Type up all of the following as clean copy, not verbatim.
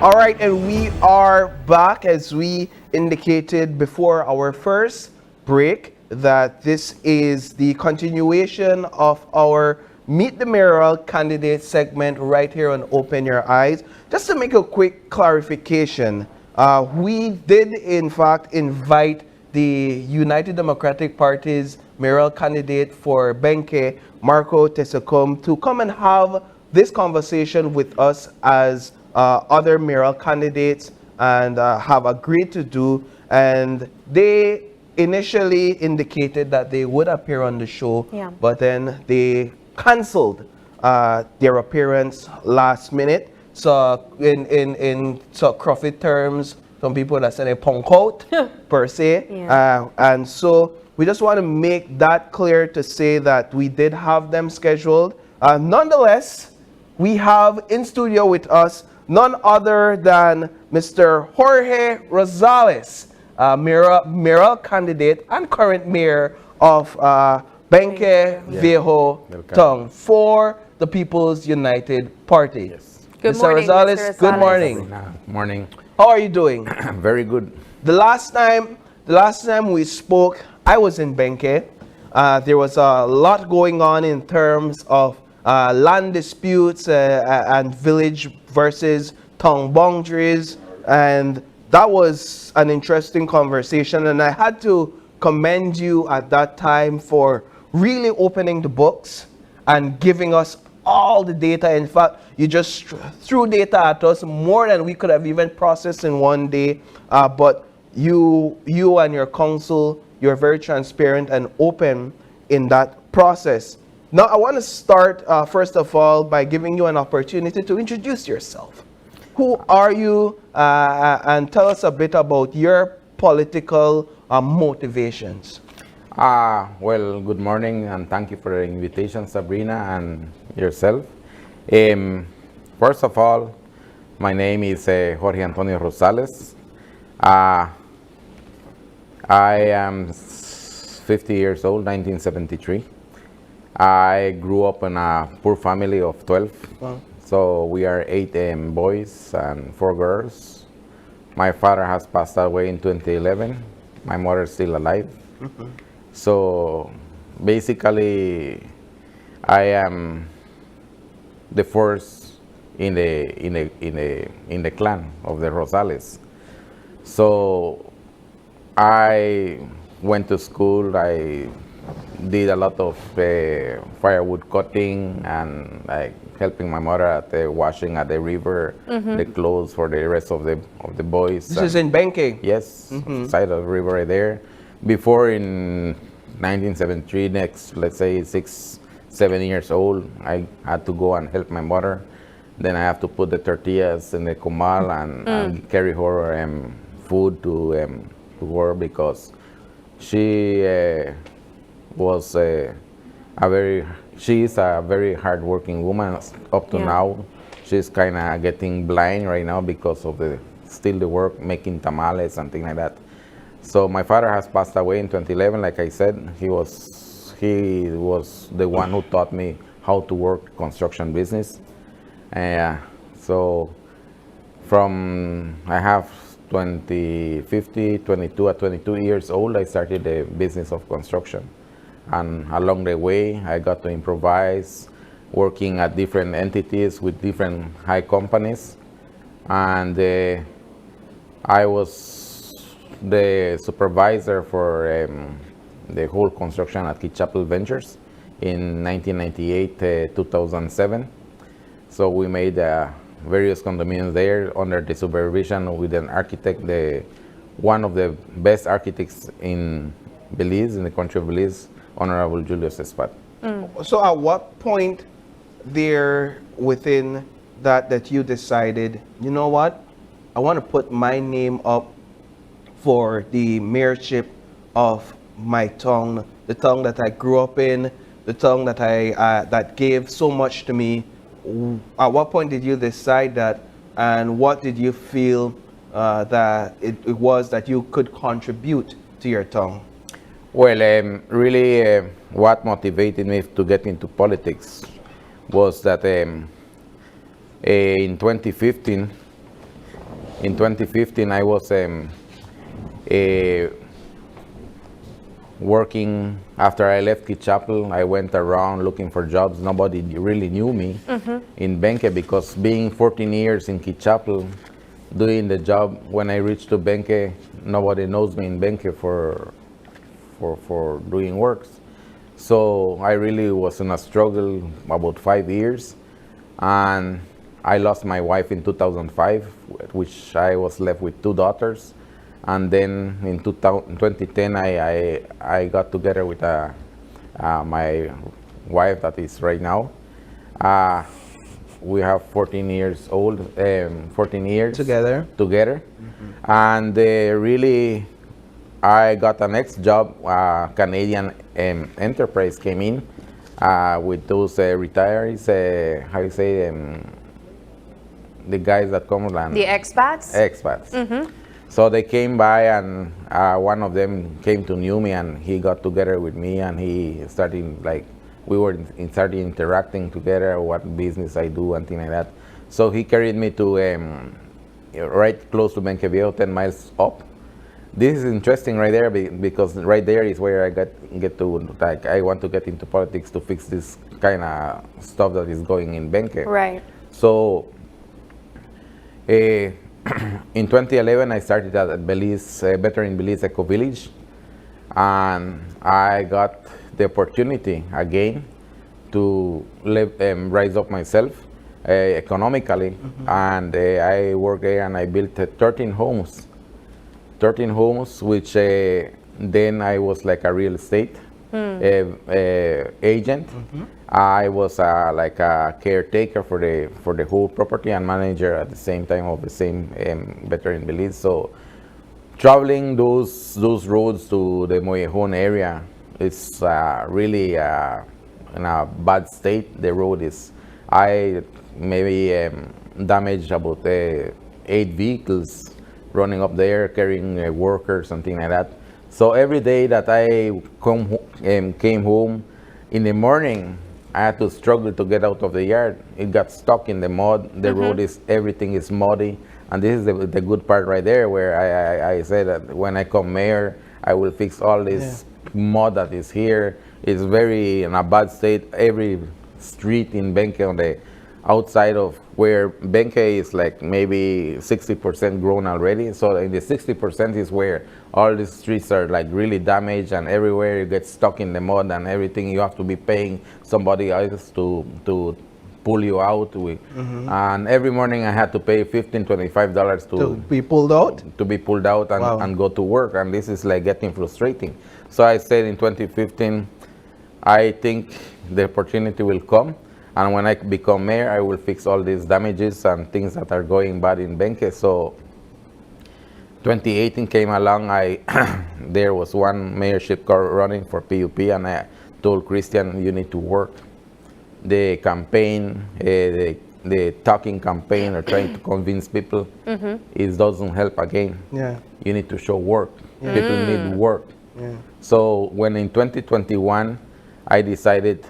All right, and we are back as we indicated before our first break that this is the continuation of our Meet the Mayoral Candidate segment right here on Open Your Eyes. Just to make a quick clarification, we did in fact invite the United Democratic Party's mayoral candidate for Benque, Marco Tesacom, to come and have this conversation with us as other mayoral candidates and have agreed to do. And they initially indicated that they would appear on the show, Yeah. but then they canceled their appearance last minute. So in so Crawford terms, some people that say they punk out per se. Yeah. And so we just want to make that clear to say that we did have them scheduled. Nonetheless, we have in studio with us none other than Mr. Jorge Rosales, mayoral candidate and current mayor of Benque Viejo Tongue for the People's United Party. Yes. Good Mr. morning, Rosales, Mr. good Rosales. morning. Morning. How are you doing? Very good. The last time we spoke, I was in Benque. There was a lot going on in terms of land disputes and village versus town boundaries, and that was an interesting conversation. And I had to commend you at that time for really opening the books and giving us all the data. In fact, you just threw data at us more than we could have even processed in one day. But you and your council, you're very transparent and open in that process. Now, I want to start, first of all, by giving you an opportunity to introduce yourself. Who are you? And tell us a bit about your political motivations. Well, good morning, and thank you for the invitation, Sabrina, and yourself. First of all, my name is Jorge Antonio Rosales. I am 50 years old, 1973. I grew up in a poor family of 12. Wow. So we are 8 boys and 4 girls. My father has passed away in 2011. My mother is still alive. So basically, I am the first in the clan of the Rosales. So I went to school. I did a lot of firewood cutting and like helping my mother at the washing at the river, the clothes for the rest of the boys. This is in Benque. Yes, side of the river right there. Before in 1973, next, let's say 6, 7 years old, I had to go and help my mother. Then I have to put the tortillas in the comal and carry her food to her because she she is a very hardworking woman up to now. She's kind of getting blind right now because of the work making tamales and things like that. So my father has passed away in 2011. Like I said, he was the one who taught me how to work construction business. So from I have 22 at 22 years old, I started the business of construction. And along the way, I got to improvise, working at different entities with different high companies. And I was the supervisor for the whole construction at Chapel Ventures in 1998, 2007. So we made various condominiums there under the supervision with an architect, one of the best architects in Belize, in the country of Belize, Honorable Julius Espat. So at what point there within that you decided, you know what, I want to put my name up for the mayorship of my town, the town that I grew up in, the town that that gave so much to me. At what point did you decide that, and what did you feel that it was that you could contribute to your town? Well, really, what motivated me to get into politics was that in 2015, In 2015, I was working. After I left Key Chapel, I went around looking for jobs. Nobody really knew me in Benque, because being 14 years in Key Chapel, doing the job, when I reached to Benque, nobody knows me in Benque for doing works. So I really was in a struggle about 5 years, and I lost my wife in 2005, which I was left with 2 daughters. And then in 2010, I got together with my wife that is right now. We have 14 years old, 14 years Together. And really, I got a next job. Canadian enterprise came in with those retirees, how you say, the guys that come and... The expats? Expats. So they came by, and one of them came to know me, and he got together with me, and he started, like, we were started interacting together, what business I do and things like that. So he carried me to right close to Benque Viejo, 10 miles up. This is interesting right there, because right there is where I get to, like, I want to get into politics to fix this kind of stuff that is going in Benque. Right. So in 2011, I started at Belize, Better in Belize Eco Village, and I got the opportunity again to rise up myself economically, and I worked there, and I built 13 homes, which then I was like a real estate agent. I was like a caretaker for the whole property, and manager at the same time of the same Better in Belize. So traveling those roads to the Moyejon area, it's really in a bad state. The road is, I maybe damaged about 8 vehicles running up there, carrying workers, something like that. So every day that I came home in the morning, I had to struggle to get out of the yard. It got stuck in the mud. The road is, everything is muddy. And this is the good part right there, where I said that when I come mayor, I will fix all this mud that is here. It's very in a bad state. Every street in Benque, on the outside of where Benque is like maybe 60% grown already. So in the 60% is where all the streets are like really damaged, and everywhere you get stuck in the mud and everything. You have to be paying somebody else to pull you out. And every morning I had to pay $15, $25 to be pulled out? To be pulled out and go to work. And this is like getting frustrating. So I said in 2015, I think the opportunity will come. And when I become mayor, I will fix all these damages and things that are going bad in Benque. So 2018 came along. There was one mayorship running for PUP, and I told Christian, you need to work. The campaign, the talking campaign, or trying to convince people, it doesn't help again. You need to show work. People need work. So when in 2021, I decided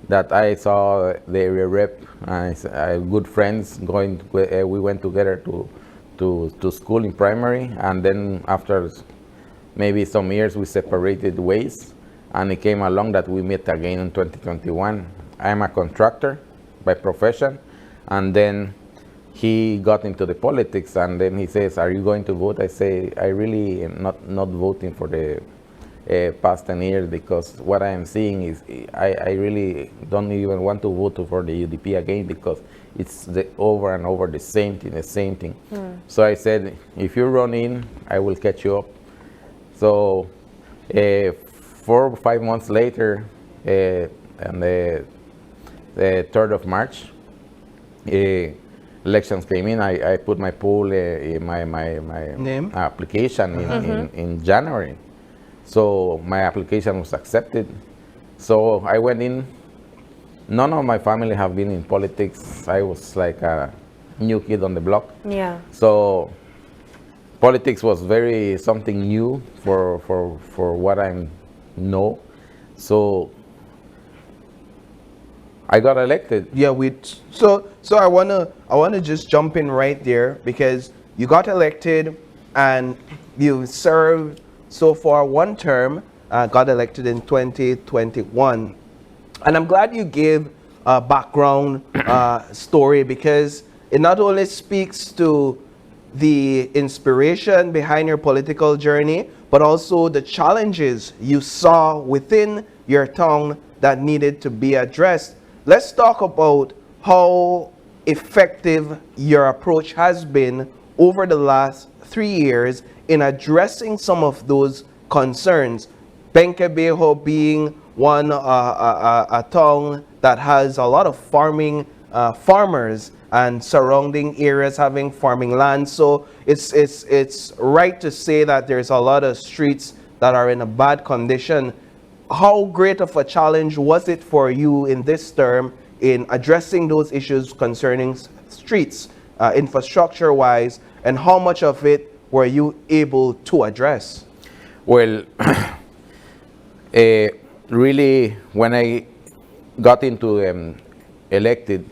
that I saw the area rep, good friends going. We went together to school in primary, and then after maybe some years we separated ways, and it came along that we met again in 2021. I am a contractor by profession, and then he got into the politics, and then he says, "Are you going to vote?" I say, "I really am not voting for the past 10 years, because what I am seeing is I really don't even want to vote for the UDP again, because it's over and over the same thing. So I said, if you run in, I will catch you up. So 4 or 5 months later, on the 3rd of March, elections came in. I put my poll, my name application in January. So my application was accepted. So I went in. None of my family have been in politics. I was like a new kid on the block. So politics was something new for what I know. So I got elected. So I wanna just jump in right there, because you got elected and you served so far one term, got elected in 2021. And I'm glad you gave a background story, because it not only speaks to the inspiration behind your political journey, but also the challenges you saw within your town that needed to be addressed. Let's talk about how effective your approach has been over the last 3 years in addressing some of those concerns. Benque Viejo being one a town that has a lot of farmers and surrounding areas having farming land. So it's right to say that there's a lot of streets that are in a bad condition. How great of a challenge was it for you in this term in addressing those issues concerning streets, infrastructure-wise, and how much of it were you able to address? Well, really, when I got into elected,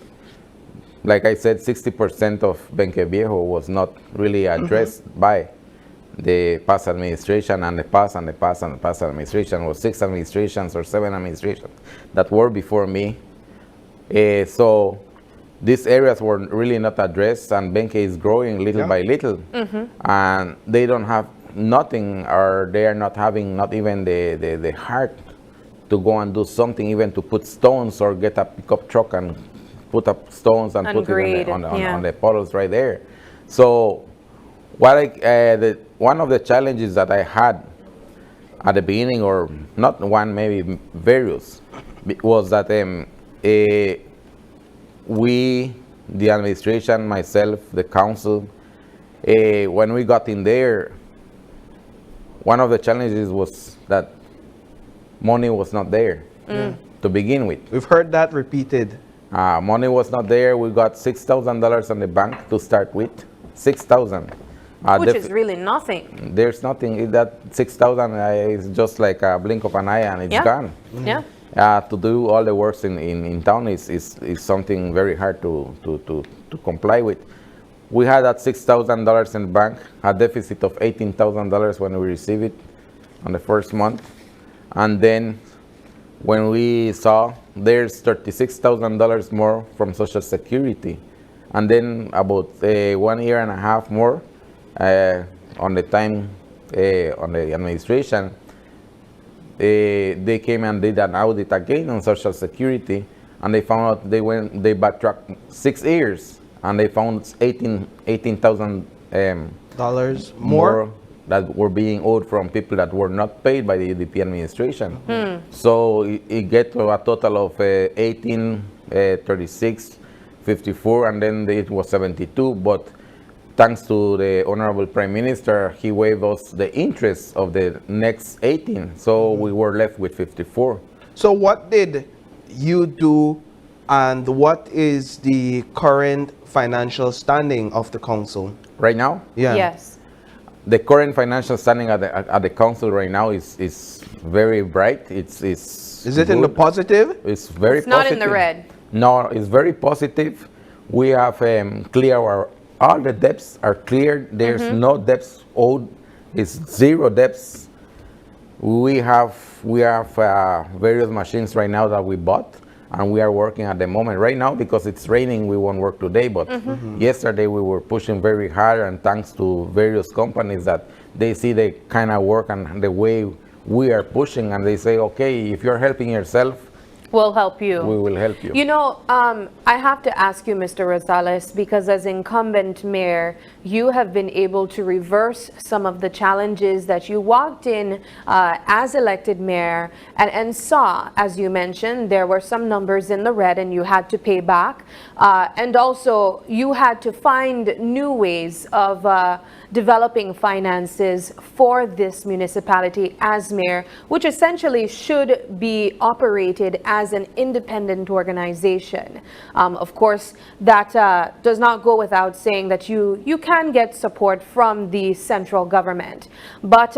like I said, 60% of Benque Viejo was not really addressed by the past administration, and the past administration was 6 administrations or 7 administrations that were before me. So these areas were really not addressed, and Benque is growing little by little, and they don't have nothing, or they are not having not even the heart to go and do something, even to put stones or get a pickup truck and put up stones and put it on the puddles right there. So what one of the challenges that I had at the beginning, or not one, maybe various, was that we, the administration, myself, the council, when we got in there, one of the challenges was that money was not there to begin with. We've heard that repeated. Money was not there. We got $6,000 on the bank to start with. 6,000. Which is really nothing. There's nothing. That 6,000 is just like a blink of an eye, and it's gone. Yeah. To do all the works in town is something very hard to comply with. We had that $6,000 in the bank, a deficit of $18,000 when we received it on the first month. And then when we saw there's $36,000 more from Social Security, and then about 1 year and a half more on the time on the administration, they came and did an audit again on Social Security, and they found out they backtracked 6 years, and they found $18,000 dollars more that were being owed from people that were not paid by the UDP administration. So it get to a total of 18, 36, 54, and then it was 72. But thanks to the Honorable Prime Minister, he waived us the interest of the next 18. So we were left with 54. So what did you do, and what is the current financial standing of the council? Right now? Yeah. Yes. The current financial standing at the council right now is very bright. Is it in the positive? It's very It's not positive. in the red. No, it's very positive. We have clear all the debts are cleared. There's no debts owed. It's 0 debts. We have various machines right now that we bought, and we are working at the moment. Right now, because it's raining, we won't work today, but yesterday we were pushing very hard, and thanks to various companies that they see the kind of work and the way we are pushing, and they say, okay, if you're helping yourself, We'll help you. we will help you. You know, I have to ask you, Mr. Rosales, because as incumbent mayor, you have been able to reverse some of the challenges that you walked in as elected mayor and saw, as you mentioned, there were some numbers in the red and you had to pay back. And also, you had to find new ways of developing finances for this municipality as mayor, which essentially should be operated as an independent organization. Of course, that does not go without saying that you can get support from the central government. But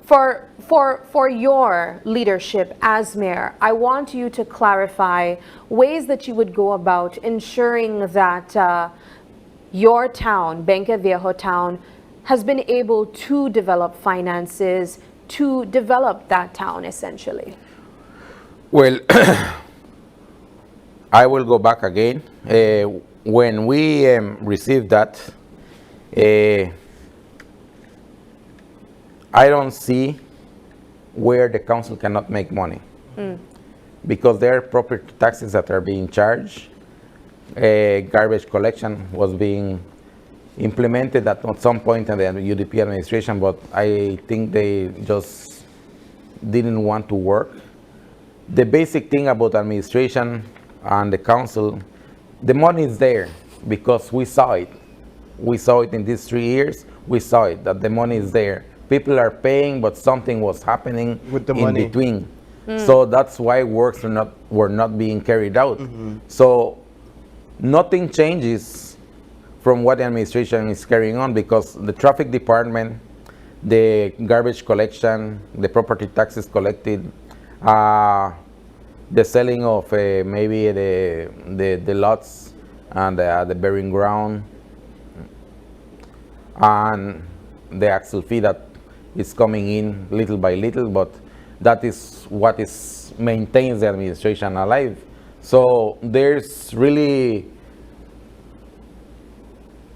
for your leadership as mayor, I want you to clarify ways that you would go about ensuring that your town, Benque Viejo town, has been able to develop finances to develop that town essentially? Well, I will go back again. When we received that, I don't see where the council cannot make money. Because there are property taxes that are being charged. Garbage collection was being implemented at some point in the UDP administration, but I think they just didn't want to work. The basic thing about administration and the council, the money is there because we saw it. We saw it in these 3 years. We saw it, that the money is there. People are paying, but something was happening with the in money between. So that's why works were not being carried out. So nothing changes from what the administration is carrying on, because the traffic department, the garbage collection, the property taxes collected, the selling of maybe the lots and the burying ground, and the axle fee that is coming in little by little, but that is what maintains the administration alive. So there's really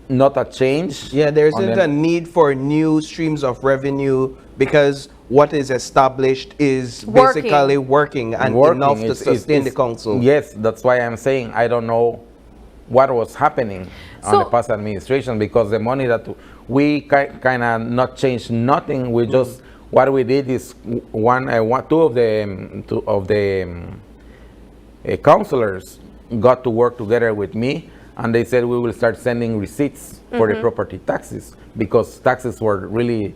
not a change. Yeah, there isn't a need for new streams of revenue because what is established is basically working and enough to sustain the council. Yes, that's why I'm saying I don't know what was happening on the past administration, because the money that we kind of not changed nothing. We just, what we did is two of the councilors got to work together with me, and they said we will start sending receipts for the property taxes, because taxes were really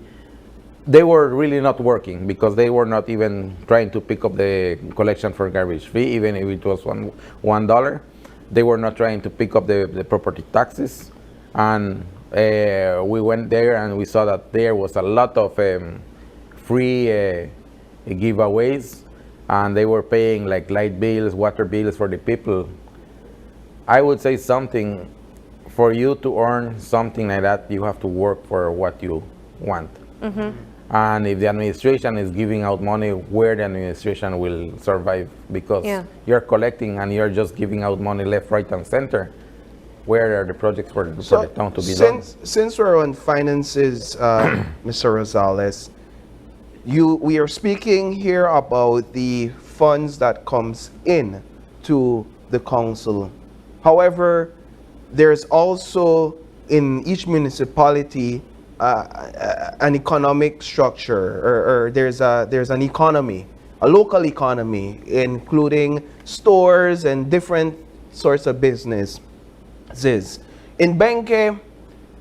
not working, because they were not even trying to pick up the collection for garbage fee, even if it was $1. They were not trying to pick up the property taxes. And we went there and we saw that there was a lot of free giveaways, and they were paying like light bills, water bills for the people. I would say something, for you to earn something like that, you have to work for what you want. And if the administration is giving out money, where the administration will survive, because you're collecting and you're just giving out money left, right, and center. Where are the projects for the town to be done? Since we're on finances, Mr. Rosales, we are speaking here about the funds that comes in to the council. However, there's also in each municipality an economic structure, or there's an economy, a local economy, including stores and different sorts of businesses. In Benque,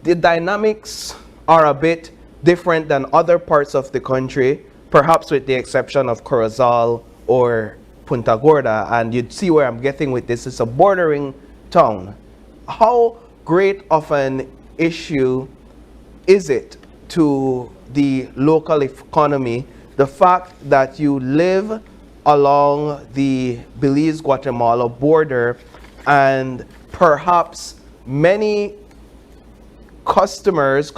the dynamics are a bit different than other parts of the country, perhaps with the exception of Corozal or Punta Gorda, and you'd see where I'm getting with this. It's a bordering town. How great of an issue is it to the local economy, the fact that you live along the Belize-Guatemala border, and perhaps many consumers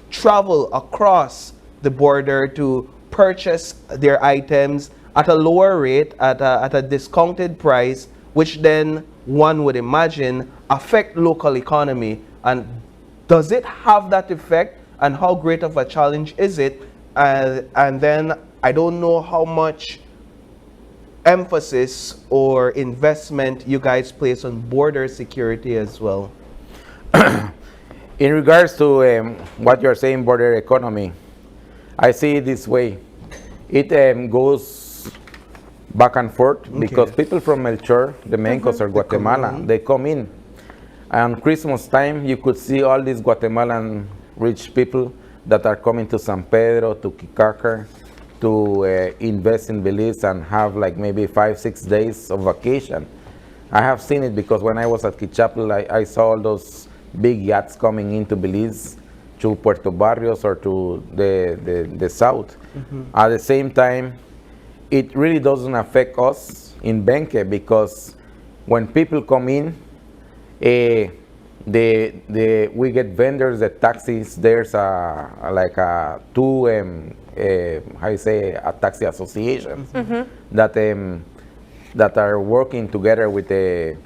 travel across the border to purchase their items at a lower rate, at a discounted price, which then one would imagine affect local economy? And does it have that effect, and how great of a challenge is it? And then I don't know how much emphasis or investment you guys place on border security as well. In regards to what you're saying, border economy, I see it this way. It goes back and forth, because people from Melchor, the main coast, or Guatemala, they come in. And Christmas time, you could see all these Guatemalan rich people that are coming to San Pedro, to Kikaker, to invest in Belize and have like maybe 5-6 days of vacation. I have seen it, because when I was at Kichapel, I saw all those big yachts coming into Belize, to Puerto Barrios or to the south. At the same time, it really doesn't affect us in Benque, because when people come in, we get vendors, the taxis. There's like two how you say a taxi associations that are working together with the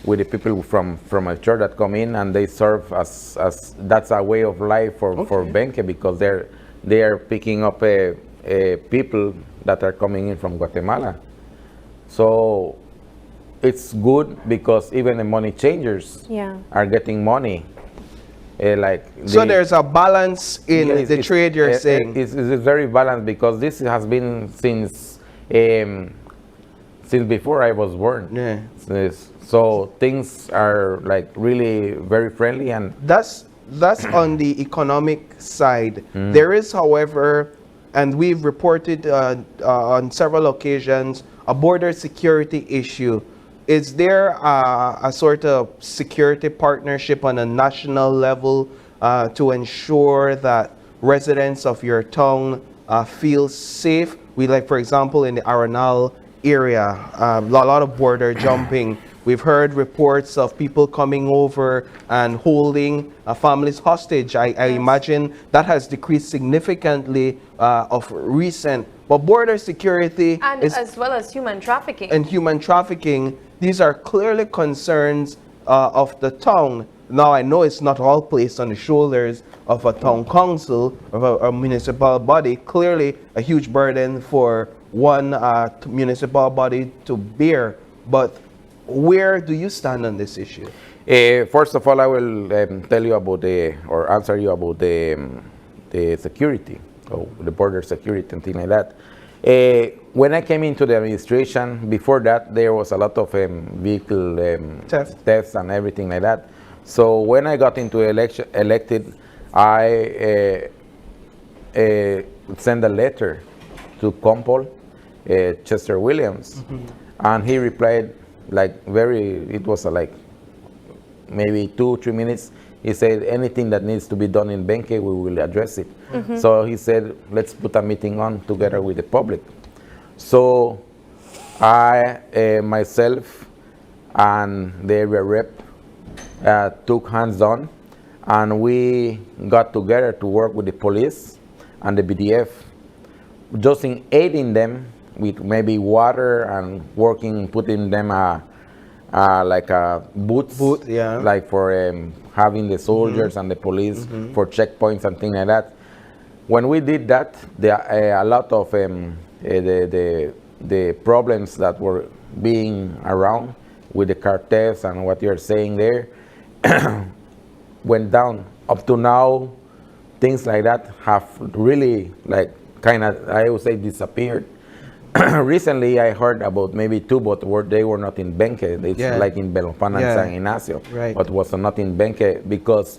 people from a church that come in, and they serve as that's a way of life for Benque, because they are picking up people that are coming in from Guatemala. So it's good because even the money changers are getting money. So there's a balance in the trade you're saying. It's very balanced, because this has been since before I was born. Yeah. So things are like really very friendly, and that's on the economic side. There is, however, and we've reported on several occasions, a border security issue. Is there a sort of security partnership on a national level to ensure that residents of your town feel safe? We, like, for example, in the Arenal area, a lot of border jumping. We've heard reports of people coming over and holding families hostage. I imagine that has decreased significantly of recent. But border security and as well as human trafficking. And human trafficking, these are clearly concerns of the town. Now, I know it's not all placed on the shoulders of a town council, of a municipal body. Clearly a huge burden for one municipal body to bear. But where do you stand on this issue? First of all, I will tell you about or answer you about the security, or the border security and things like that. When I came into the administration, before that, there was a lot of vehicle thefts and everything like that. So when I got into elected, I sent a letter to Compol, Chester Williams, and he replied like it was like maybe 2-3 minutes. He said, anything that needs to be done in Benque, we will address it. So he said, let's put a meeting on together with the public. So I, myself, and the area rep took hands on, and we got together to work with the police and the BDF, just in aiding them with maybe water and putting them like a boots, like for having the soldiers and the police for checkpoints and things like that. When we did that, a lot of the problems that were being around with the cartels and what you're saying there went down. Up to now, things like that have really I would say disappeared. Recently, I heard about maybe 2, but they were not in Benque. It's like in Belopán and San Ignacio, but was not in Benque, because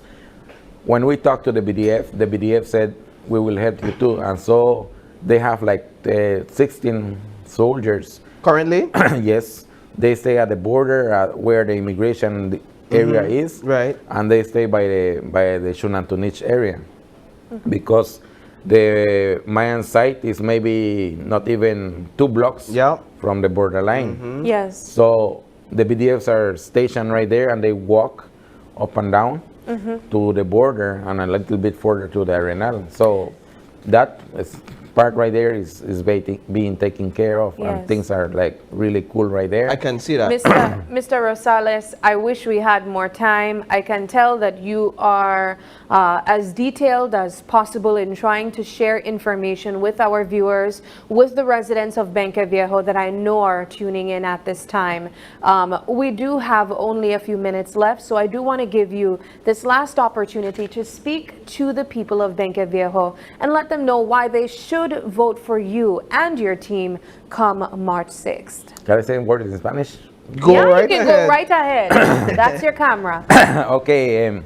when we talked to the BDF said, we will help you too. And so they have like 16 soldiers. Currently? Yes. They stay at the border where the immigration area is. Right. And they stay by the Xunantunich area. Because the Mayan site is maybe not even 2 blocks from the borderline. Yes. So the BDFs are stationed right there, and they walk up and down to the border and a little bit further to the Arenal. So that part right there is being taken care of, and things are like really cool right there. I can see that. Mr. Rosales, I wish we had more time. I can tell that you are as detailed as possible in trying to share information with our viewers, with the residents of Benque Viejo that I know are tuning in at this time. We do have only a few minutes left, so I do want to give you this last opportunity to speak to the people of Benque Viejo and let them know why they should vote for you and your team come March 6th. Can I say words in Spanish? Go right you can ahead. go right ahead. That's your camera. Okay,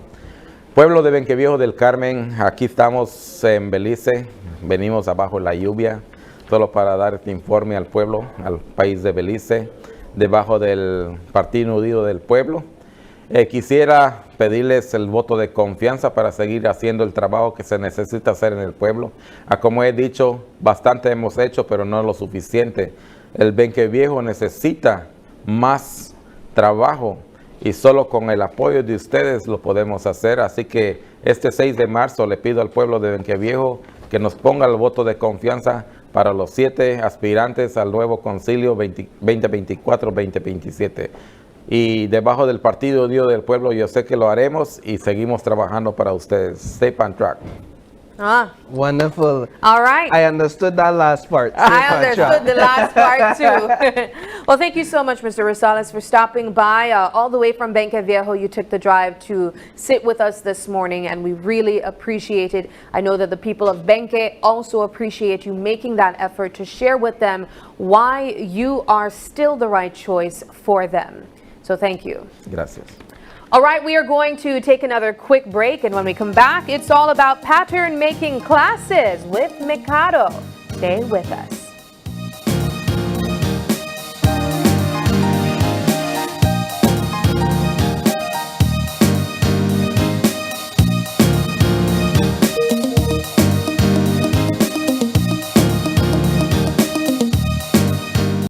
pueblo de Benque Viejo del Carmen, aquí estamos en Belize, venimos abajo la lluvia, solo para dar este informe al pueblo, al país de Belize, debajo del Partido Unido del Pueblo. Quisiera pedirles el voto de confianza para seguir haciendo el trabajo que se necesita hacer en el pueblo. Como he dicho, bastante hemos hecho, pero no lo suficiente. El Benque Viejo necesita más trabajo y solo con el apoyo de ustedes lo podemos hacer. Así que este 6 de marzo le pido al pueblo de Benque Viejo que nos ponga el voto de confianza para los 7 aspirantes al nuevo concilio 2024-2027. Y debajo del Partido Unido del Pueblo yo sé que lo haremos y seguimos trabajando para ustedes. Stay on track. Wonderful. All right. I understood that last part. I understood the last part too. Well, thank you so much, Mr. Rosales, for stopping by all the way from Benque Viejo. You took the drive to sit with us this morning, and we really appreciate it. I know that the people of Benque also appreciate you making that effort to share with them why you are still the right choice for them. So thank you. Gracias. All right, we are going to take another quick break, and when we come back, it's all about pattern making classes with Mikado. Stay with us.